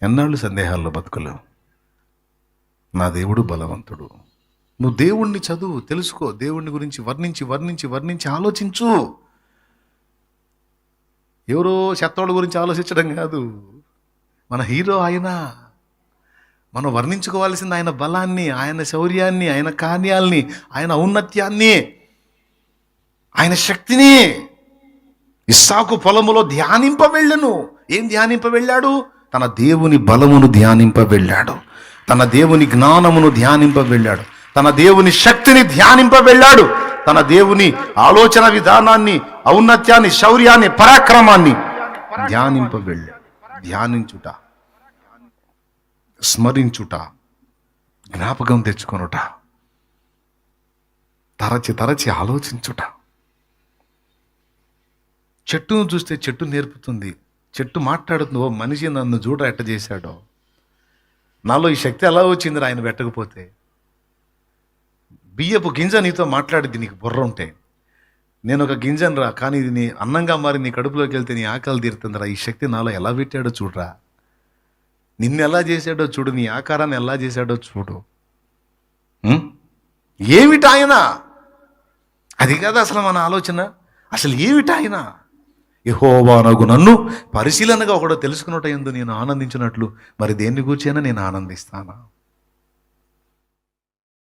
ఎన్నాళ్ళు సందేహాల్లో బతుకులు? నా దేవుడు బలవంతుడు. నువ్వు దేవుణ్ణి చదువు, తెలుసుకో, దేవుణ్ణి గురించి వర్ణించి వర్ణించి వర్ణించి ఆలోచించు. ఎవరో చెత్తోళ్ళ గురించి ఆలోచించడం కాదు, మన హీరో ఆయన. మనం వర్ణించుకోవాల్సింది ఆయన బలాన్ని, ఆయన శౌర్యాన్ని, ఆయన కార్యాల్ని, ఆయన ఔన్నత్యాన్ని, ఆయన శక్తిని. ఇస్సాకు పొలములో ధ్యానింప వెళ్ళను. ఏం ధ్యానింప వెళ్ళాడు? తన దేవుని బలమును ధ్యానింప వెళ్ళాడు, తన దేవుని జ్ఞానమును ధ్యానింప వెళ్ళాడు, తన దేవుని శక్తిని ధ్యానింప వెళ్ళాడు, తన దేవుని ఆలోచన విధానాన్ని, ఔన్నత్యాన్ని, శౌర్యాన్ని, పరాక్రమాన్ని ధ్యానింప వెళ్ళాడు. ధ్యానించుట, స్మరించుట, జ్ఞాపకం తెచ్చుకొనుట, తరచి తరచి ఆలోచించుట. చెట్టును చూస్తే చెట్టు నేర్పుతుంది, చెట్టు మాట్లాడుతుంది, ఓ మనిషి నన్ను చూడ ఎట్ట చేశాడో, నాలో ఈ శక్తి ఎలా వచ్చింది ఆయన పెట్టకపోతే. బియ్యపు గింజ నీతో మాట్లాడిద్ది, నీకు బుర్ర ఉంటే. నేను ఒక గింజను రా, కానీ ఇది నీ అన్నంగా మారి నీ కడుపులోకి వెళ్తే నీ ఆకలి తీరుతుందిరా. ఈ శక్తి నాలో ఎలా పెట్టాడో చూడరా, నిన్ను ఎలా చేశాడో చూడు, నీ ఆకారాన్ని ఎలా చేశాడో చూడు. ఏమిటి ఆయన? అది కాదు అసలు మన ఆలోచన. అసలు ఏమిటి ఆయన? యెహోవానగు నన్ను పరిశీలనగా ఒకడో తెలుసుకున్నట్టు ఎందు నేను ఆనందించినట్లు మరి దేన్ని గూర్చైనా నేను ఆనందిస్తానా?